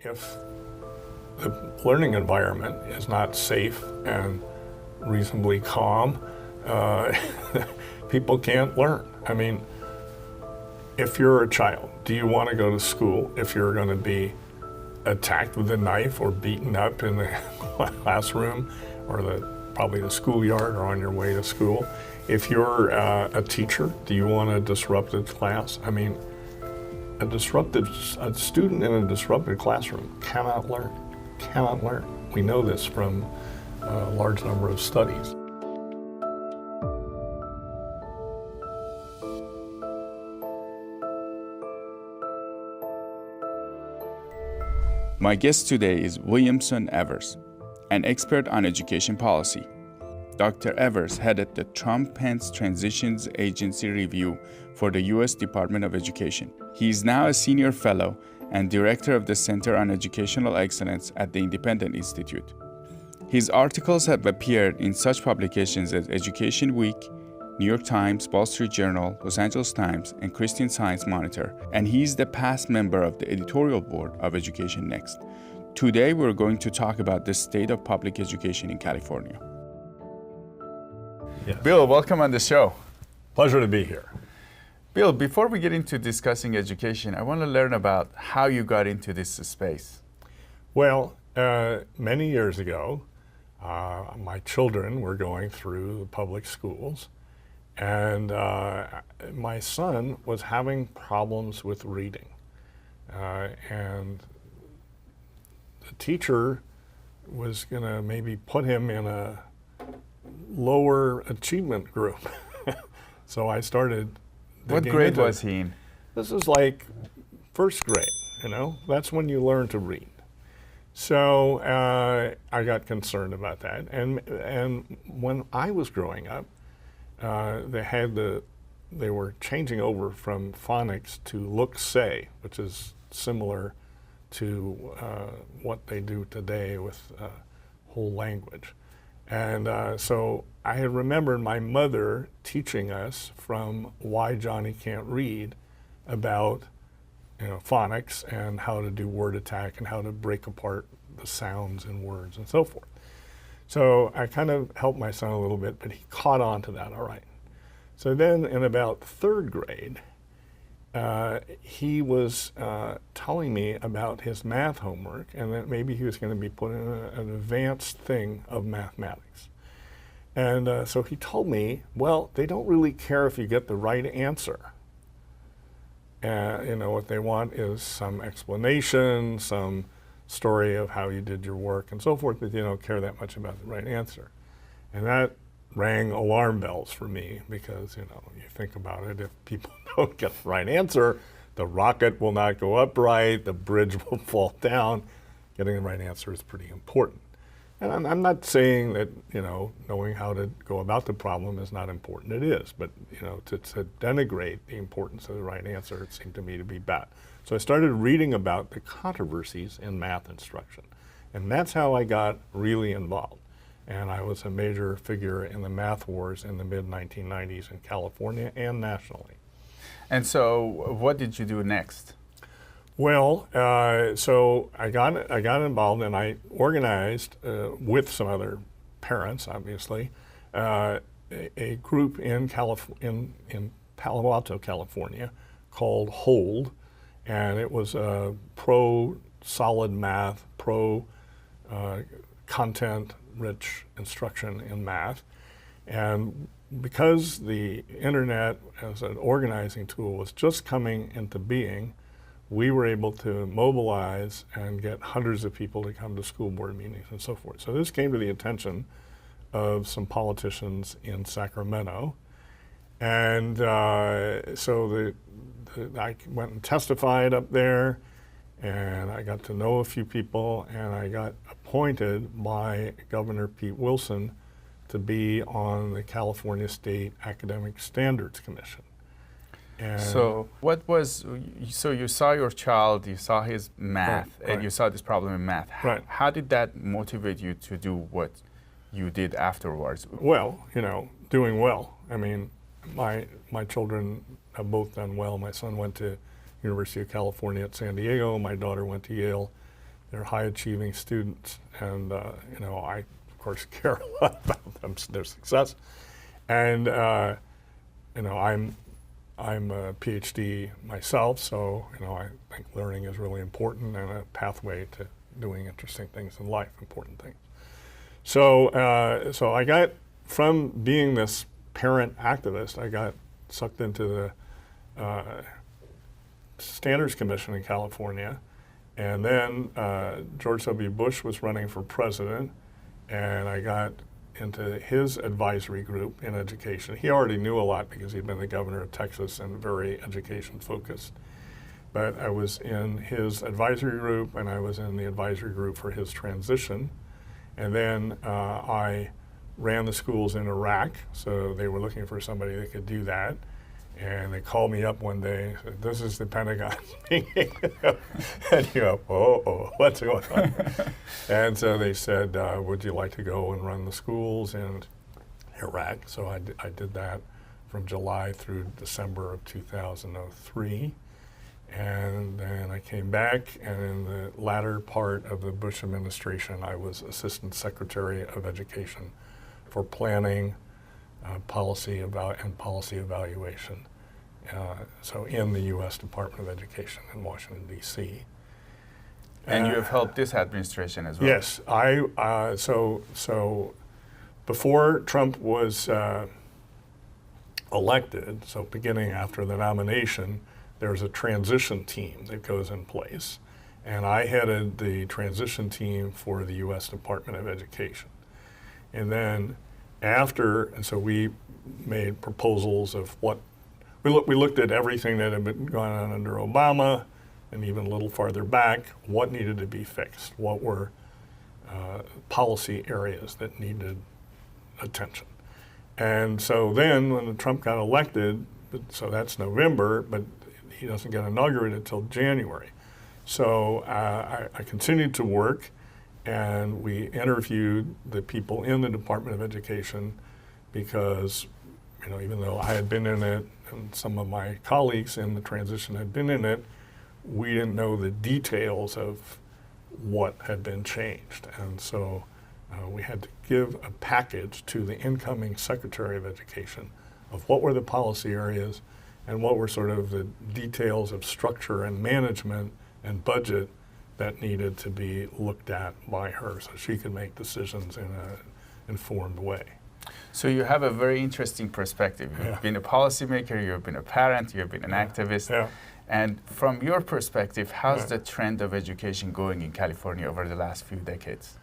if the learning environment is not safe and reasonably calm, people can't learn. I mean, if you're a child, do you want to go to school if you're going to be attacked with a knife or beaten up in the classroom or probably the schoolyard or on your way to school? If you're a teacher, do you want a disrupted class? I mean, a student in a disrupted classroom cannot learn. We know this from a large number of studies. My guest today is Williamson M, an expert on education policy. Dr. Evers headed the Trump-Pence Transitions Agency Review for the U.S. Department of Education. He is now a senior fellow and director of the Center on Educational Excellence at the Independent Institute. His articles have appeared in such publications as Education Week, New York Times, Wall Street Journal, Los Angeles Times, and Christian Science Monitor, and he is the past member of the editorial board of Education Next. Today, we're going to talk about the state of public education in California. Yes. Bill, welcome on the show. Pleasure to be here. Bill, before we get into discussing education, I want to learn about how you got into this space. Well, many years ago, my children were going through the public schools, and my son was having problems with reading. And the teacher was going to maybe put him in a lower achievement group. So I started. What grade was he in? This is like first grade, that's when you learn to read. So I got concerned about that. And when I was growing up, they were changing over from phonics to look-say, which is similar to what they do today with whole language. And so I had remembered my mother teaching us from Why Johnny Can't Read about phonics and how to do word attack and how to break apart the sounds in words and so forth. So I kind of helped my son a little bit, but he caught on to that all right. So then in about third grade, he was telling me about his math homework and that maybe he was going to be put in an advanced thing of mathematics. And so he told me, well, they don't really care if you get the right answer. What they want is some explanation, some story of how you did your work and so forth, but they don't care that much about the right answer. And that rang alarm bells for me because, you think about it, if people don't get the right answer, the rocket will not go up right, the bridge will fall down. Getting the right answer is pretty important. And I'm not saying that, knowing how to go about the problem is not important. It is, but, to denigrate the importance of the right answer, it seemed to me to be bad. So I started reading about the controversies in math instruction. And that's how I got really involved. And I was a major figure in the math wars in the mid-1990s in California and nationally. And so what did you do next? Well, so I got involved and I organized with some other parents, obviously, a group in Palo Alto, California, called HOLD, and it was pro solid math, pro content-rich instruction in math, and because the internet as an organizing tool was just coming into being, we were able to mobilize and get hundreds of people to come to school board meetings and so forth. So this came to the attention of some politicians in Sacramento. And so I went and testified up there, and I got to know a few people, and I got appointed by Governor Pete Wilson to be on the California State Academic Standards Commission. And so you saw your child, you saw his math, and you saw this problem in math. Right. How did that motivate you to do what you did afterwards? Well, doing well. I mean, my children have both done well. My son went to University of California at San Diego. My daughter went to Yale they're high-achieving students, and I of course care a lot about them, their success. And I'm a PhD myself, so I think learning is really important and a pathway to doing interesting things in life, important things. So I got, from being this parent activist, I got sucked into the Standards Commission in California, and then George W. Bush was running for president, and I got into his advisory group in education. He already knew a lot because he'd been the governor of Texas and very education focused. But I was in his advisory group, and I was in the advisory group for his transition. And then I ran the schools in Iraq, so they were looking for somebody that could do that. And they called me up one day and said, "This is the Pentagon speaking." And you go, oh, what's going on? And so they said, would you like to go and run the schools in Iraq? So I did that from July through December of 2003. And then I came back, and in the latter part of the Bush administration, I was Assistant Secretary of Education for planning, policy evaluation. So in the U.S. Department of Education in Washington, D.C. And you have helped this administration as well. Yes, so before Trump was elected, so beginning after the nomination, there's a transition team that goes in place. And I headed the transition team for the U.S. Department of Education. And then so we made proposals of what, we looked at everything that had been going on under Obama, and even a little farther back, what needed to be fixed, what were policy areas that needed attention. And so then when Trump got elected, so that's November, but he doesn't get inaugurated until January. So I continued to work, and we interviewed the people in the Department of Education because, even though I had been in it and some of my colleagues in the transition had been in it, we didn't know the details of what had been changed. And so we had to give a package to the incoming Secretary of Education of what were the policy areas and what were sort of the details of structure and management and budget that needed to be looked at by her so she could make decisions in an informed way. So you have a very interesting perspective. You've been a policymaker, you've been a parent, you've been an activist. Yeah. And from your perspective, how's the trend of education going in California over the last few decades?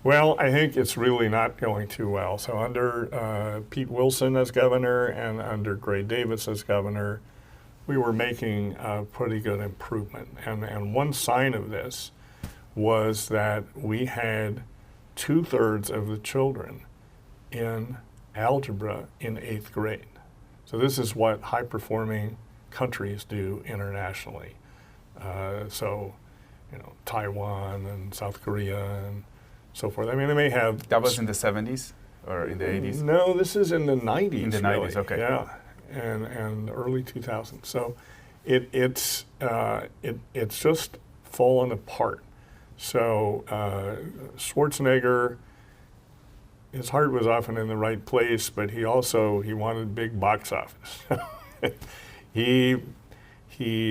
Well, I think it's really not going too well. So under Pete Wilson as governor and under Gray Davis as governor, we were making a pretty good improvement. And one sign of this was that we had 2/3 of the children in algebra in 8th grade. So this is what high-performing countries do internationally. Taiwan and South Korea and so forth. I mean, they may have... That was in the 70s or in the 80s? No, this is in the 90s. In the 90s, okay. Yeah, and early 2000s. So it's just fallen apart. So Schwarzenegger, his heart was often in the right place, but he wanted big box office. He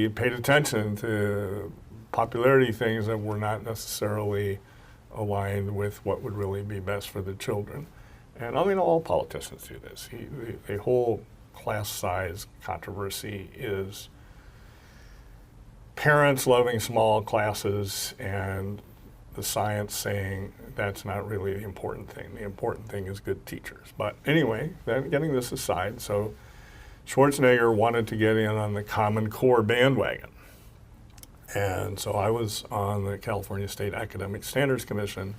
paid attention to popularity things that were not necessarily aligned with what would really be best for the children. And I mean, all politicians do this. The whole class size controversy is parents loving small classes and the science saying that's not really the important thing. The important thing is good teachers. But anyway, then getting this aside, so Schwarzenegger wanted to get in on the Common Core bandwagon. And so I was on the California State Academic Standards Commission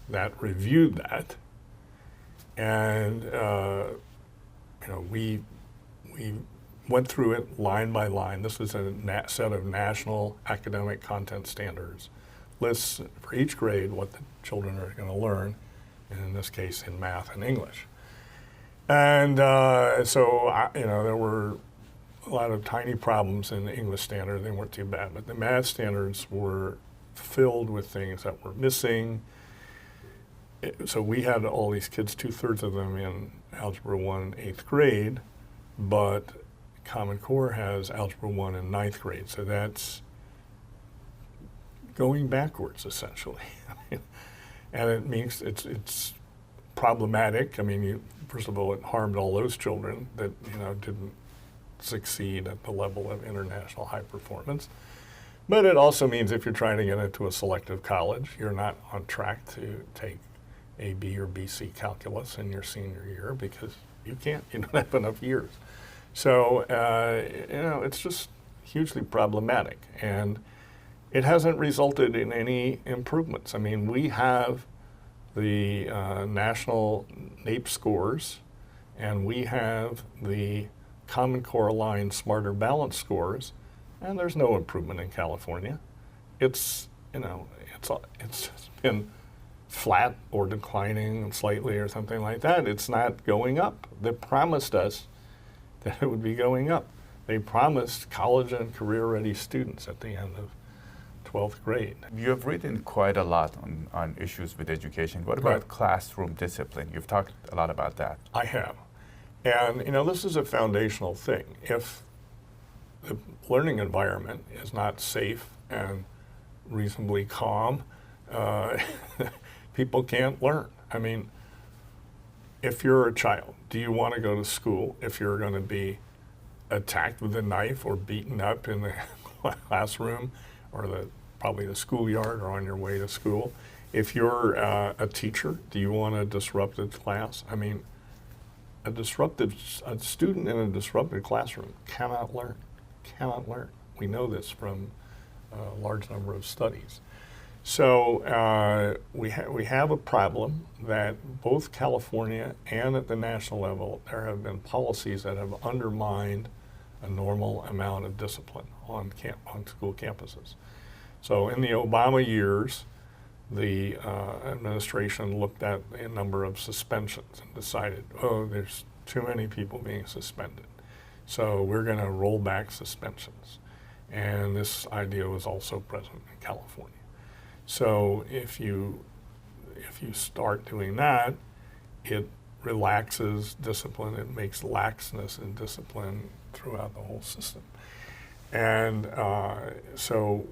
that reviewed that. And we went through it line by line. This was a set of national academic content standards, lists for each grade what the children are going to learn, and in this case in math and English. And there were a lot of tiny problems in the English standard. They weren't too bad, but the math standards were filled with things that were missing. So we had all these kids, 2/3 of them in Algebra 1, 8th grade, but Common Core has Algebra 1 in 9th grade. So that's going backwards, essentially. And it means it's problematic. I mean, first of all, it harmed all those children that, didn't succeed at the level of international high performance. But it also means if you're trying to get into a selective college, you're not on track to take A, B, or BC calculus in your senior year because you don't have enough years. So, it's just hugely problematic. And it hasn't resulted in any improvements. I mean, we have the national NAEP scores, and we have the Common Core aligned Smarter Balance scores, and there's no improvement in California. It's been flat or declining slightly or something like that. It's not going up. They promised us that it would be going up. They promised college and career-ready students at the end of 12th grade. You have written quite a lot on issues with education. What about Right. classroom discipline? You've talked a lot about that. I have. And, this is a foundational thing. If the learning environment is not safe and reasonably calm, people can't learn. I mean, if you're a child, do you want to go to school if you're going to be attacked with a knife or beaten up in the classroom or probably the schoolyard or on your way to school? If you're a teacher, do you want a disrupted class? I mean, a student in a disrupted classroom cannot learn. We know this from a large number of studies. So we have a problem that both California and at the national level, there have been policies that have undermined a normal amount of discipline on school campuses. So in the Obama years, the administration looked at a number of suspensions and decided, there's too many people being suspended. So we're going to roll back suspensions. And this idea was also present in California. So if you start doing that, it relaxes discipline. It makes laxness in discipline throughout the whole system. And so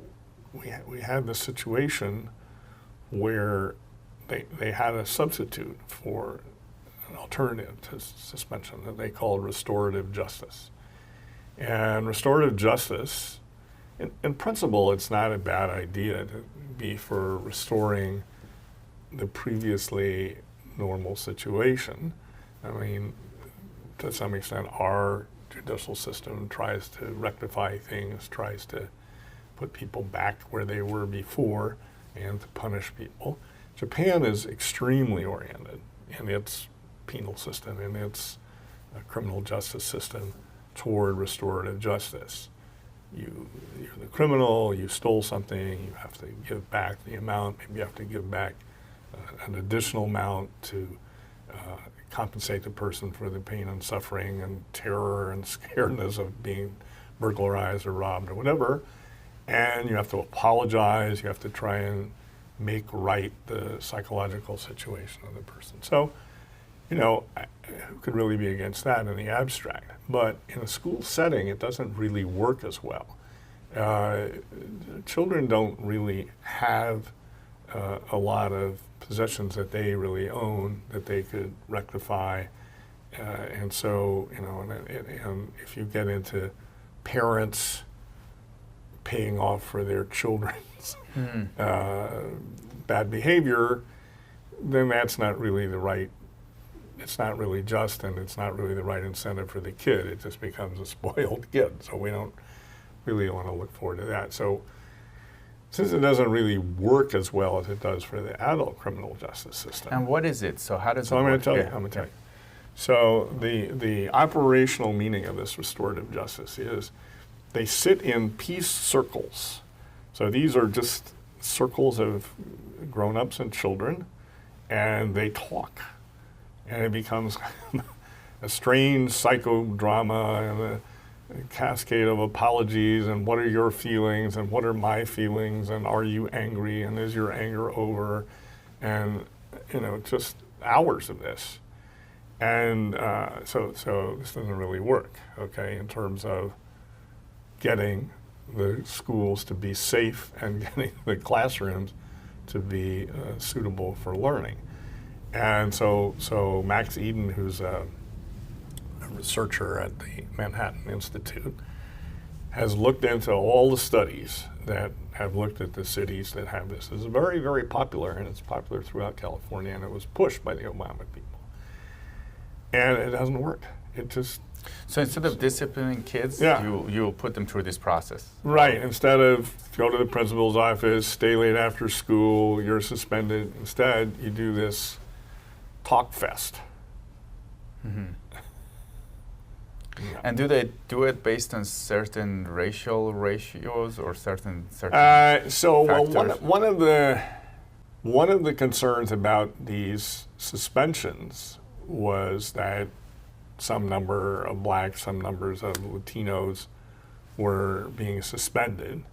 we had this situation where they had a substitute for an alternative to suspension that they called restorative justice. And restorative justice, in principle, it's not a bad idea to be for restoring the previously normal situation. I mean, to some extent, our judicial system tries to rectify things, tries to put people back where they were before and to punish people. Japan is extremely oriented in its penal system, in its criminal justice system toward restorative justice. You're the criminal, you stole something, you have to give back the amount, maybe you have to give back an additional amount to compensate the person for the pain and suffering and terror and scaredness of being burglarized or robbed or whatever. And you have to apologize, you have to try and make right the psychological situation of the person. So, who could really be against that in the abstract? But in a school setting, it doesn't really work as well. Children don't really have a lot of possessions that they really own that they could rectify. And so, and if you get into parents paying off for their children's bad behavior, then that's not really it's not really just, and it's not really the right incentive for the kid. It just becomes a spoiled kid. So we don't really want to look forward to that. So since it doesn't really work as well as it does for the adult criminal justice system. And what is it? So how does it work? I'm going to tell you. So the operational meaning of this restorative justice is they sit in peace circles. So these are just circles of grown-ups and children, and they talk. And it becomes a strange psychodrama, cascade of apologies and what are your feelings and what are my feelings and are you angry and is your anger over, and just hours of this. And so this doesn't really work, okay, in terms of getting the schools to be safe and getting the classrooms to be suitable for learning. And so Max Eden, who's a researcher at the Manhattan Institute, has looked into all the studies that have looked at the cities that have this. It's very, very popular, and it's popular throughout California, and it was pushed by the Obama people. And it doesn't work. It just... So instead of disciplining kids, you'll put them through this process. Right. Instead of go to the principal's office, stay late after school, you're suspended. Instead, you do this talk fest. Mm-hmm. Yeah. And do they do it based on certain racial ratios or certain one of the concerns about these suspensions was that some number of blacks, some numbers of Latinos were being suspended.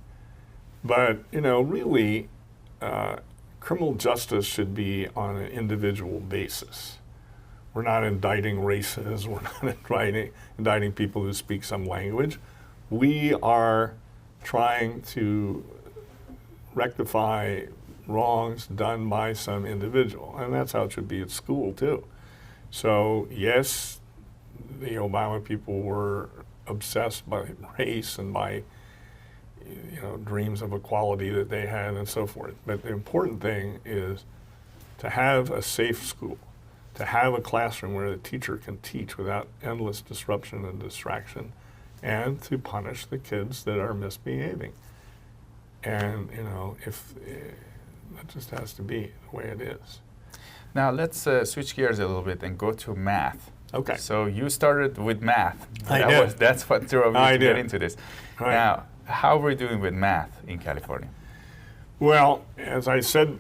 But, really, criminal justice should be on an individual basis. We're not indicting races, we're not indicting people who speak some language. We are trying to rectify wrongs done by some individual, and that's how it should be at school, too. So, yes, the Obama people were obsessed by race and by dreams of equality that they had and so forth. But the important thing is to have a safe school, to have a classroom where the teacher can teach without endless disruption and distraction, and to punish the kids that are misbehaving. And, if that just has to be the way it is. Now let's switch gears a little bit and go to math. Okay. So you started with math. That's what drove you to get into this. Right. Now, how are we doing with math in California? Well, as I said,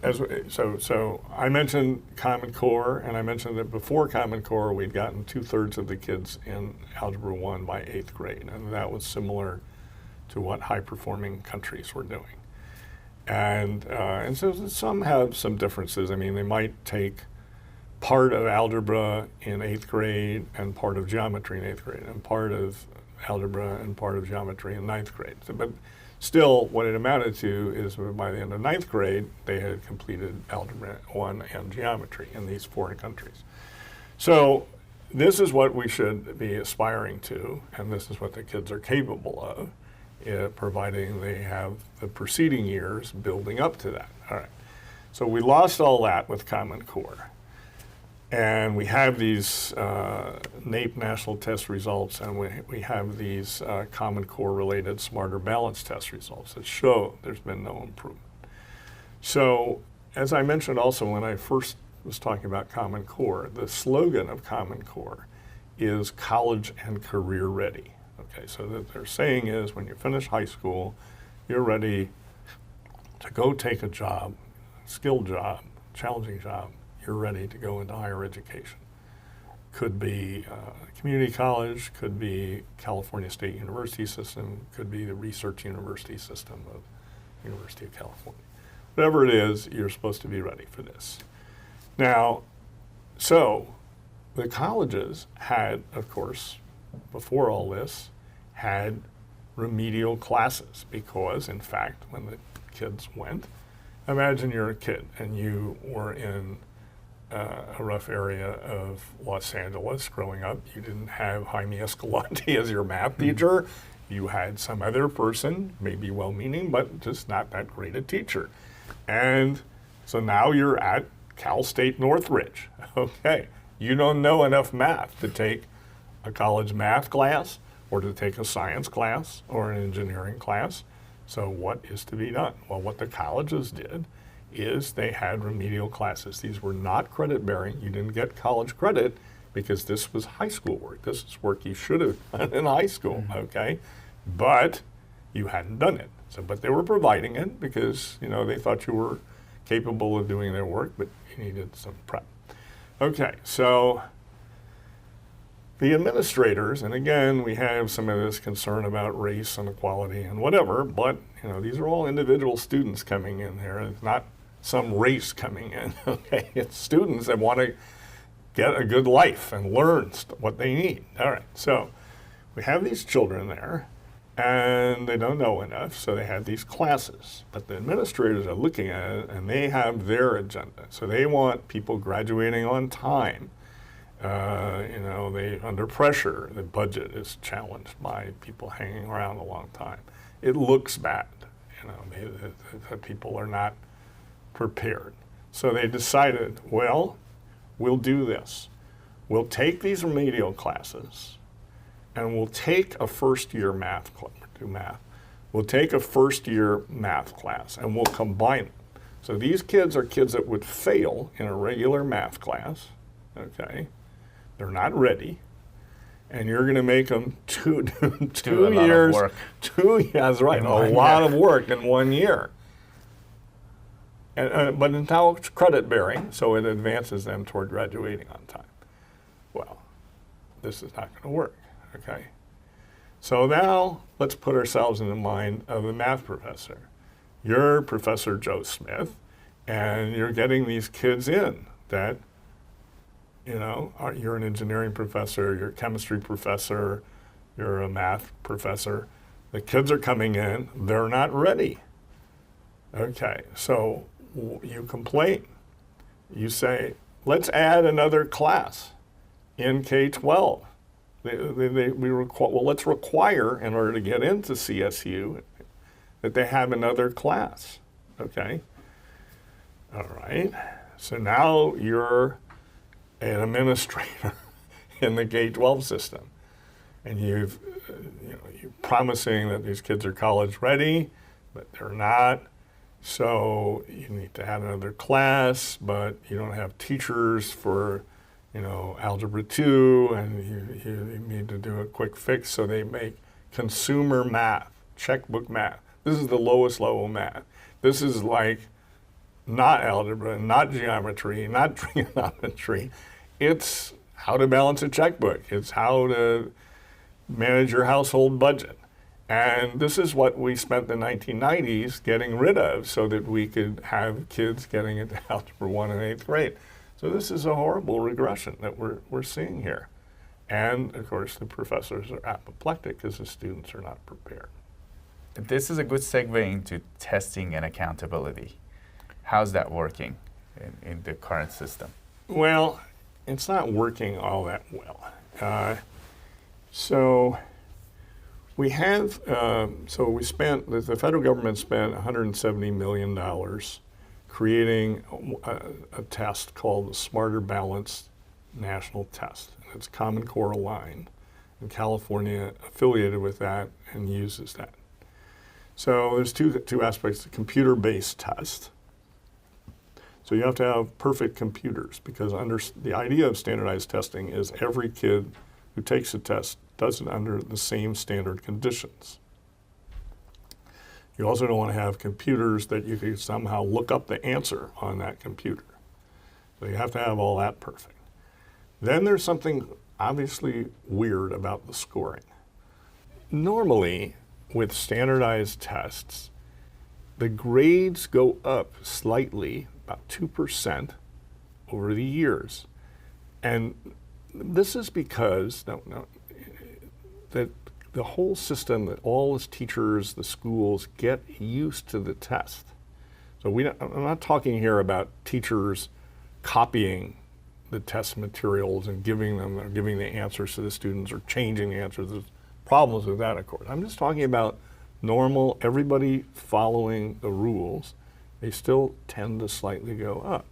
so I mentioned Common Core, and I mentioned that before Common Core, we'd gotten 2/3 of the kids in Algebra 1 by 8th grade, and that was similar to what high-performing countries were doing. And so some have some differences. I mean, they might take part of algebra in 8th grade and part of geometry in 8th grade, and part of algebra and part of geometry in 9th grade. So, but still, what it amounted to is by the end of 9th grade, they had completed Algebra 1 and geometry in these foreign countries. So this is what we should be aspiring to, and this is what the kids are capable of, providing they have the preceding years building up to that. All right. So we lost all that with Common Core. And we have these NAEP national test results, and we have these Common Core related smarter balance test results that show there's been no improvement. So as I mentioned also when I first was talking about Common Core, the slogan of Common Core is college and career ready. Okay, so what they're saying is when you finish high school, you're ready to go take a job, skilled job, challenging job. You're ready to go into higher education. Could be community college, could be California State University system, could be the research university system of University of California. Whatever it is, you're supposed to be ready for this. Now, so the colleges had, of course, before all this, had remedial classes because, in fact, when the kids went, imagine you're a kid and you were in a rough area of Los Angeles growing up. You didn't have Jaime Escalante as your math teacher. You had some other person, maybe well-meaning, but just not that great a teacher. And so now you're at Cal State Northridge. Okay, you don't know enough math to take a college math class or to take a science class or an engineering class. So what is to be done? Well, what the colleges did is they had remedial classes. These were not credit-bearing. You didn't get college credit because this was high school work. This is work you should have done in high school, okay? But you hadn't done it. So, but they were providing it because, they thought you were capable of doing their work, but you needed some prep. Okay, so the administrators, and again, we have some of this concern about race and equality and whatever, but these are all individual students coming in here. It's not some race coming in, okay? It's students that want to get a good life and learn what they need. All right, so we have these children there, and they don't know enough, so they have these classes. But the administrators are looking at it, and they have their agenda. So they want people graduating on time. They under pressure. The budget is challenged by people hanging around a long time. It looks bad. The people are not prepared. So they decided, well, we'll do this. We'll take these remedial classes, and we'll take a first-year math class. We'll take a first-year math class, and we'll combine it. So these kids are kids that would fail in a regular math class. Okay, they're not ready, and you're going to make them two years. Lot of work. That's right, a lot of work in 1 year. But it's now credit bearing, so it advances them toward graduating on time. Well, this is not going to work. Okay, so now let's put ourselves in the mind of the math professor. You're Professor Joe Smith, and you're getting these kids in that, you're an engineering professor, you're a chemistry professor, you're a math professor. The kids are coming in, they're not ready. Okay, so you complain. You say, let's add another class in K-12. Let's require, in order to get into CSU, that they have another class, okay? All right, so now you're an administrator in the K-12 system, and you're promising that these kids are college ready, but they're not. So you need to have another class, but you don't have teachers for Algebra 2, and you need to do a quick fix, so they make consumer math, checkbook math. This is the lowest level math. This is like not algebra, not geometry, not trigonometry. It's how to balance a checkbook. It's how to manage your household budget. And this is what we spent the 1990s getting rid of so that we could have kids getting into Algebra 1 in 8th grade. So this is a horrible regression that we're seeing here. And, of course, the professors are apoplectic because the students are not prepared. This is a good segue into testing and accountability. How's that working in the current system? Well, it's not working all that well. So we have, the federal government spent $170 million creating a test called the Smarter Balanced National Test. It's Common Core aligned, and California affiliated with that and uses that. So there's two aspects: the computer-based test. So you have to have perfect computers, because the idea of standardized testing is every kid who takes the test does it under the same standard conditions. You also don't want to have computers that you can somehow look up the answer on that computer. So you have to have all that perfect. Then there's something obviously weird about the scoring. Normally, with standardized tests, the grades go up slightly, about 2% over the years. And this is because that the whole system, that all the teachers, the schools get used to the test. So I'm not talking here about teachers copying the test materials and giving the answers to the students, or changing the answers. There's problems with that, of course. I'm just talking about normal, everybody following the rules. They still tend to slightly go up.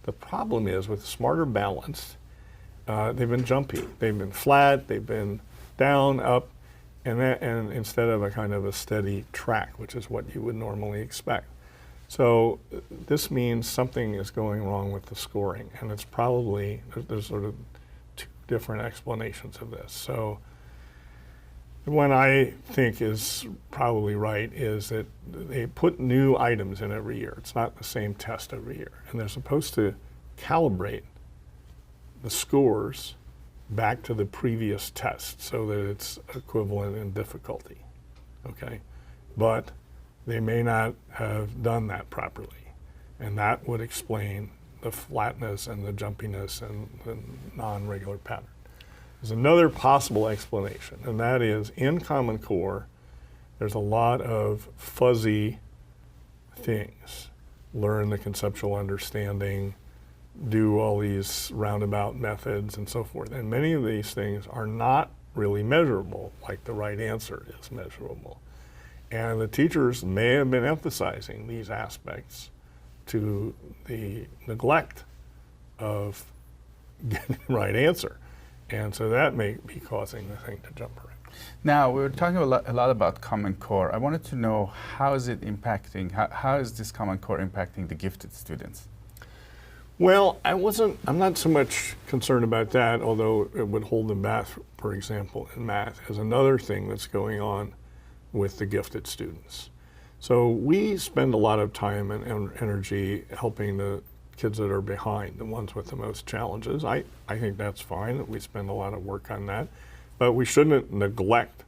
The problem is with Smarter Balanced, they've been jumpy. They've been flat, they've been down, up, and instead of a kind of a steady track, which is what you would normally expect. So this means something is going wrong with the scoring, and it's probably, there's sort of two different explanations of this. So the one I think is probably right is that they put new items in every year. It's not the same test every year, and they're supposed to calibrate the scores back to the previous test so that it's equivalent in difficulty, okay? But they may not have done that properly, and that would explain the flatness and the jumpiness and the non-regular pattern. There's another possible explanation, and that is in Common Core, there's a lot of fuzzy things. Learn the conceptual understanding, do all these roundabout methods and so forth. And many of these things are not really measurable, like the right answer is measurable. And the teachers may have been emphasizing these aspects to the neglect of getting the right answer. And so that may be causing the thing to jump around. Now, we were talking a lot about Common Core. I wanted to know, how is it impacting, how is this Common Core impacting the gifted students? Well, I'm not so much concerned about that, although it would hold them back, for example, in math, as another thing that's going on with the gifted students. So we spend a lot of time and energy helping the kids that are behind, the ones with the most challenges. I think that's fine that we spend a lot of work on that, but we shouldn't neglect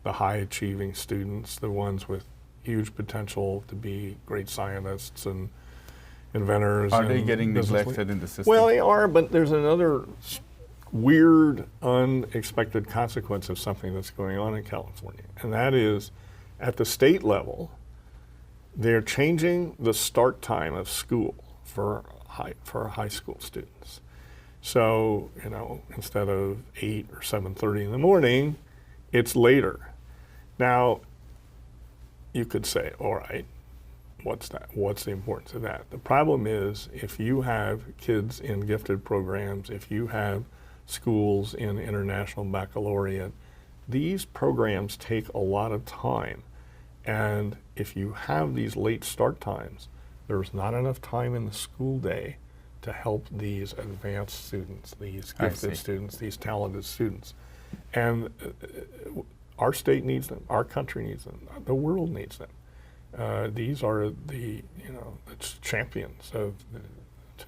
the high achieving students, the ones with huge potential to be great scientists and inventors. Are they getting neglected in the system? Well, they are, but there's another weird, unexpected consequence of something that's going on in California, and that is at the state level, they're changing the start time of school for high school students. So, you know, instead of 8 or 7:30 in the morning, it's later. Now, you could say, all right, what's that? What's the importance of that? The problem is, if you have kids in gifted programs, if you have schools in international baccalaureate, these programs take a lot of time. And if you have these late start times, there's not enough time in the school day to help these advanced students, these gifted students, these talented students. And our state needs them, our country needs them, the world needs them. These are the champions of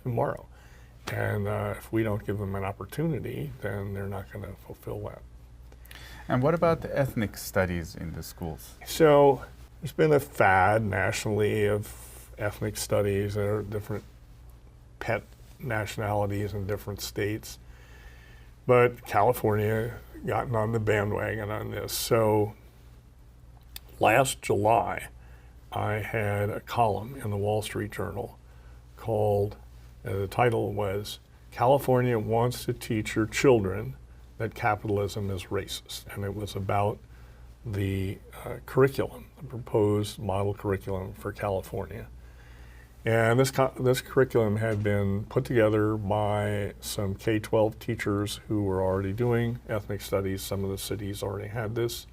tomorrow. And if we don't give them an opportunity, then they're not going to fulfill that. And what about the ethnic studies in the schools? So there's been a fad nationally of ethnic studies. There are different pet nationalities in different states. But California gotten on the bandwagon on this. So last July, I had a column in the Wall Street Journal called, the title was, "California Wants to Teach Your Children That Capitalism is Racist." And it was about the curriculum, the proposed model curriculum for California. And this curriculum had been put together by some K-12 teachers who were already doing ethnic studies. Some of the cities already had this,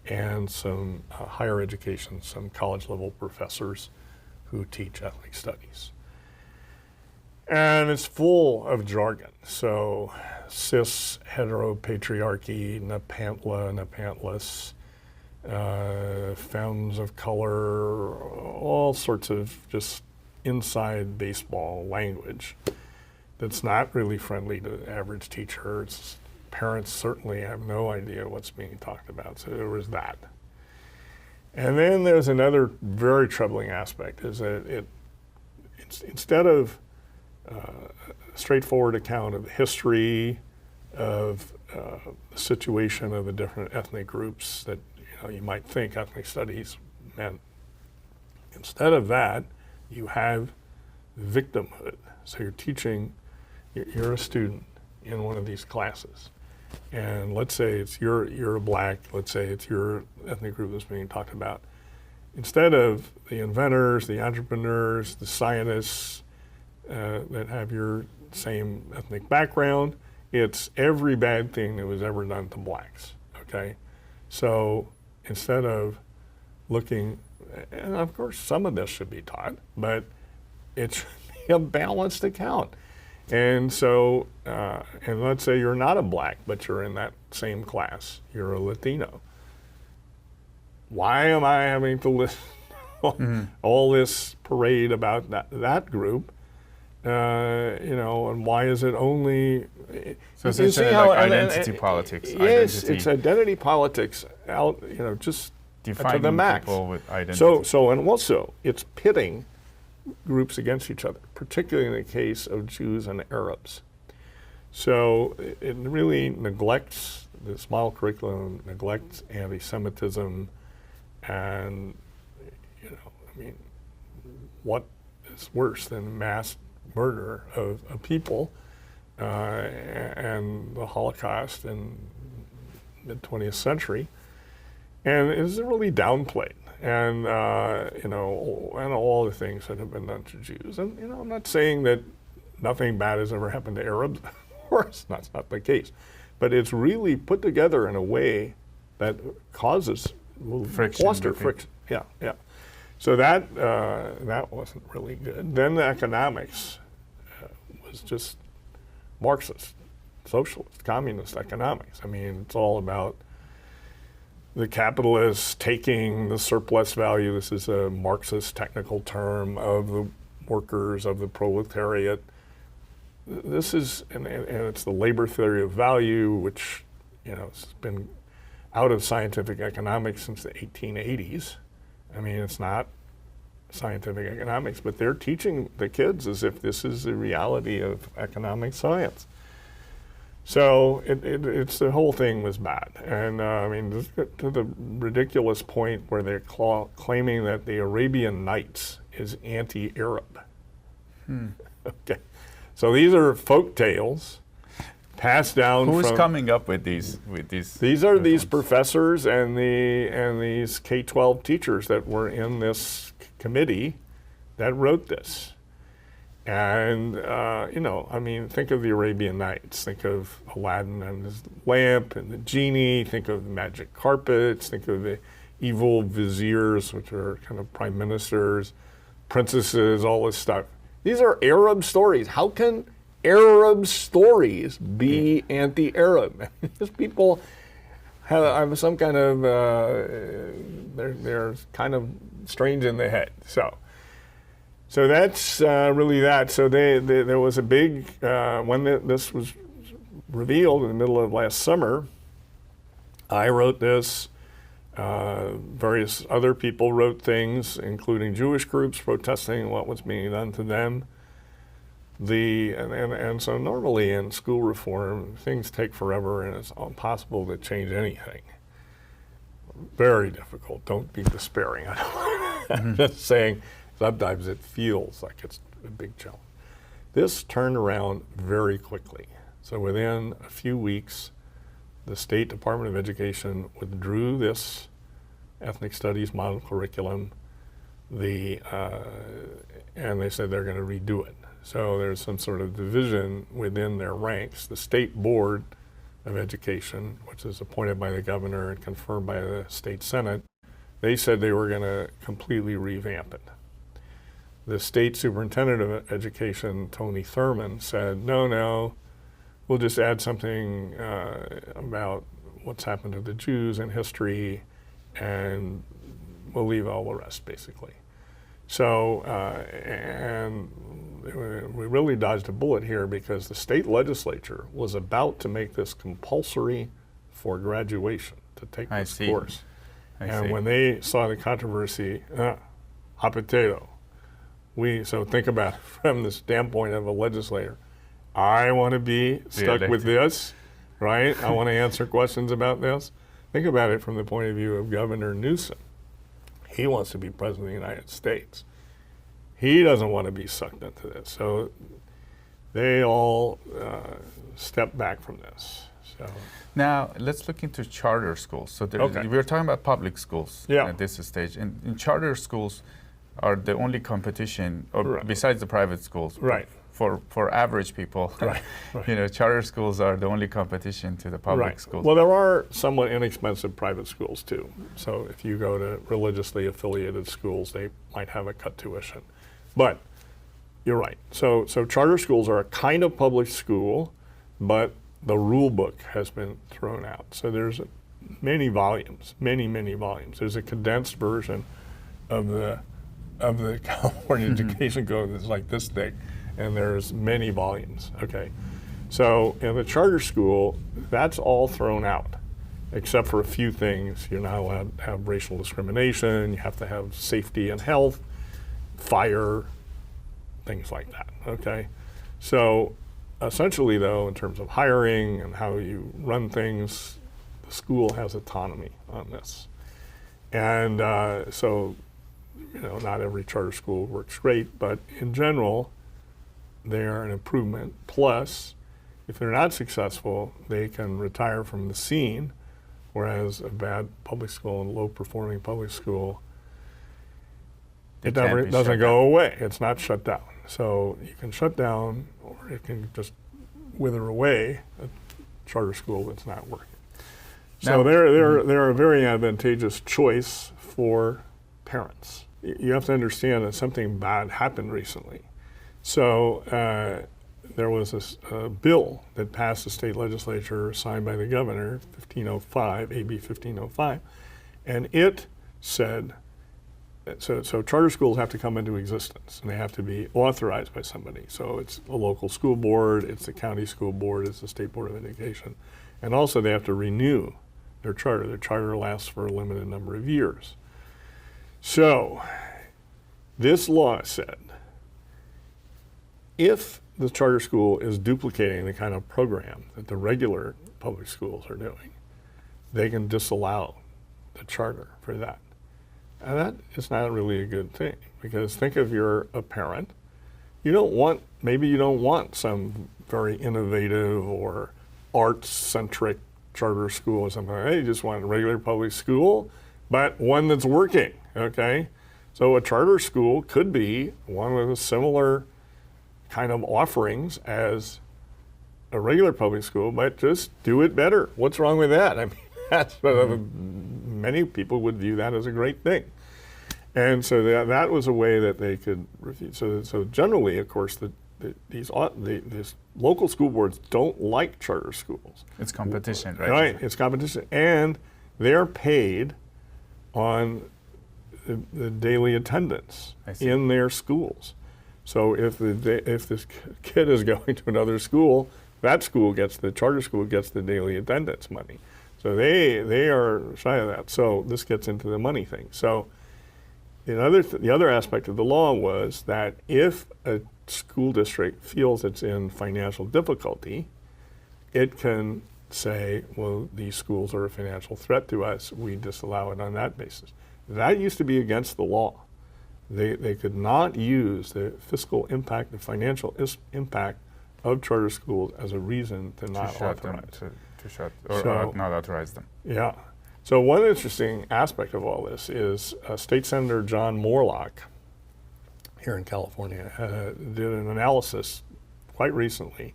and some higher education, some college-level professors who teach ethnic studies. And it's full of jargon. So cis, heteropatriarchy, Nepantla, Nepantless, femmes of color, all sorts of just inside baseball language that's not really friendly to the average teacher. Parents certainly have no idea what's being talked about, so there was that. And then there's another very troubling aspect, is that it's instead of a straightforward account of the history of the situation of the different ethnic groups that you might think ethnic studies meant, instead of that, you have victimhood. So you're teaching, you're a student in one of these classes, and let's say you're a black, let's say it's your ethnic group that's being talked about. Instead of the inventors, the entrepreneurs, the scientists that have your same ethnic background, it's every bad thing that was ever done to blacks, okay? So instead of looking, and of course some of this should be taught, but it should be a balanced account. And so, and let's say you're not a black, but you're in that same class, you're a Latino. Why am I having to listen all this parade about that group and why is it only? So essentially like identity politics. Yes, it's identity politics out, just defining to the max. people with identity. So and also it's pitting groups against each other, particularly in the case of Jews and Arabs. So it really neglects, this model curriculum neglects anti-Semitism, and what is worse than mass murder of people and the Holocaust in mid-20th century, and it's really downplayed. And and all the things that have been done to Jews. And I'm not saying that nothing bad has ever happened to Arabs. Of course, that's not the case. But it's really put together in a way that causes foster friction. Yeah. So that wasn't really good. Then the economics was just Marxist, socialist, communist economics. I mean, it's all about the capitalists taking the surplus value, this is a Marxist technical term, of the workers, of the proletariat. This is, and it's the labor theory of value, which has been out of scientific economics since the 1880s. I mean, it's not scientific economics, but they're teaching the kids as if this is the reality of economic science. So it's the whole thing was bad, and to the ridiculous point where they're claiming that the Arabian Nights is anti-Arab. Okay, so these are folk tales passed down. Who's coming up with these? These are these professors and these K-12 teachers that were in this committee that wrote this. And, think of the Arabian Nights, think of Aladdin and his lamp and the genie, think of the magic carpets, think of the evil viziers, which are kind of prime ministers, princesses, all this stuff. These are Arab stories. How can Arab stories be anti-Arab? These people have some kind of, they're kind of strange in the head. So that's really that. So there was a big, when this was revealed in the middle of last summer, I wrote this, various other people wrote things, including Jewish groups protesting what was being done to them. And so normally in school reform, things take forever and it's impossible to change anything. Very difficult, don't be despairing. I'm just saying, sometimes it feels like it's a big challenge. This turned around very quickly. So within a few weeks, the State Department of Education withdrew this ethnic studies model curriculum, and they said they're going to redo it. So there's some sort of division within their ranks. The State Board of Education, which is appointed by the governor and confirmed by the State Senate, they said they were going to completely revamp it. The State Superintendent of Education, Tony Thurman, said, no, we'll just add something about what's happened to the Jews in history, and we'll leave all the rest, basically. So, and we really dodged a bullet here because the state legislature was about to make this compulsory for graduation to take this course. And when they saw the controversy, hot potato. So think about it from the standpoint of a legislator. I want to be stuck with this, right? I want to answer questions about this. Think about it from the point of view of Governor Newsom. He wants to be president of the United States. He doesn't want to be sucked into this. So they all step back from this. So now let's look into charter schools. So we're talking about public schools at this stage. And in charter schools are the only competition, or besides the private schools, for average people. Charter schools are the only competition to the public schools. Well, there are somewhat inexpensive private schools too. So if you go to religiously affiliated schools, they might have a cut tuition. But you're right. So charter schools are a kind of public school, but the rule book has been thrown out. So there's many volumes, many volumes. There's a condensed version of the California Education Code that's like this thick, and there's many volumes. Okay, so in the charter school, that's all thrown out, except for a few things. You're not allowed to have racial discrimination. You have to have safety and health, fire, things like that. Okay, so essentially, though, in terms of hiring and how you run things, the school has autonomy on this. And so, not every charter school works great, but in general, they are an improvement. Plus, if they're not successful, they can retire from the scene, whereas a bad public school and low-performing public school, it never doesn't go away. It's not shut down. So you can shut down, or it can just wither away a charter school that's not working. So they're a very advantageous choice for parents. You have to understand that something bad happened recently. So there was a bill that passed the state legislature, signed by the governor, 1505, AB 1505, and it said, so charter schools have to come into existence, and they have to be authorized by somebody. So it's a local school board, it's the county school board, it's the state board of education, and also they have to renew their charter. Their charter lasts for a limited number of years. So this law said, if the charter school is duplicating the kind of program that the regular public schools are doing, they can disallow the charter for that. And that is not really a good thing, because think if you're a parent, maybe you don't want some very innovative or arts-centric charter school or something like that. You just want a regular public school, but one that's working, okay? So a charter school could be one with a similar kind of offerings as a regular public school, but just do it better. What's wrong with that? I mean, that's many people would view that as a great thing. And so that was a way that they could refuse. So generally, of course, these local school boards don't like charter schools. It's competition, right? Right, it's competition. And they're paid on the daily attendance in their schools. So if this kid is going to another school, that school gets, the charter school gets the daily attendance money. So they are shy of that. So this gets into the money thing. So the other aspect of the law was that if a school district feels it's in financial difficulty, it can say, well, these schools are a financial threat to us, we disallow it on that basis. That used to be against the law. They could not use the fiscal impact, the financial impact of charter schools as a reason to not authorize. To shut or not authorize them. Yeah. So one interesting aspect of all this is State Senator John Morlock here in California did an analysis quite recently,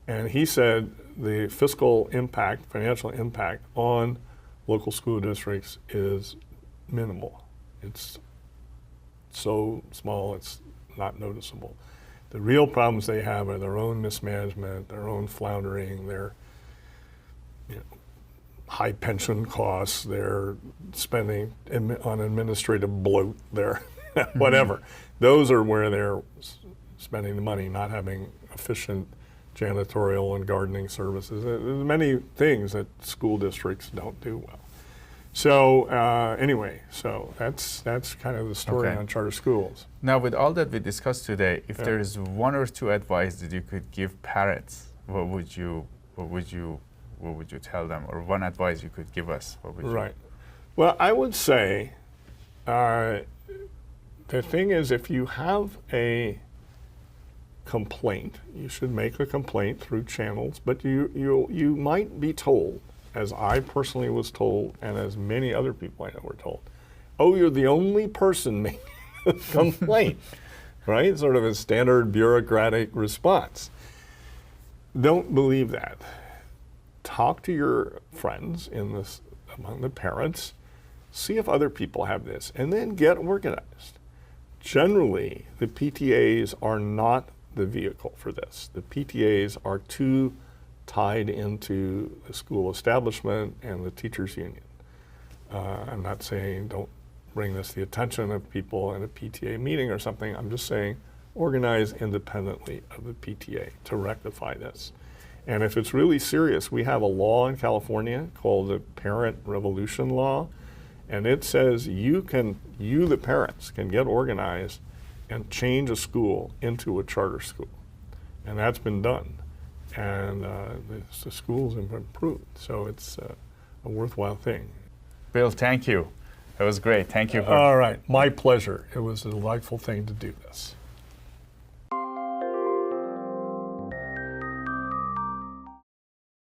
and he said the fiscal impact, financial impact on local school districts is minimal. It's so small it's not noticeable. The real problems they have are their own mismanagement, their own floundering, their high pension costs, they're spending on administrative bloat, they're whatever. Those are where they're spending the money, not having efficient janitorial and gardening services. There's many things that school districts don't do well. So anyway, so that's kind of the story on charter schools. Now, with all that we discussed today, if there is one or two advice that you could give parents, what would you tell them, or one advice you could give us? What would you? Well, I would say the thing is, if you have a complaint, you should make a complaint through channels, but you might be told, as I personally was told, and as many other people I know were told, oh, you're the only person making a complaint, right? Sort of a standard bureaucratic response. Don't believe that. Talk to your friends among the parents, see if other people have this, and then get organized. Generally, the PTAs are not the vehicle for this. The PTAs are too tied into the school establishment and the teachers union. I'm not saying don't bring this to the attention of people in a PTA meeting or something. I'm just saying organize independently of the PTA to rectify this. And if it's really serious, we have a law in California called the Parent Revolution Law, and it says you, the parents, can get organized and change a school into a charter school. And that's been done. And the schools have improved. So it's a worthwhile thing. Bill, thank you. It was great. Thank you for All right, my pleasure. It was a delightful thing to do this.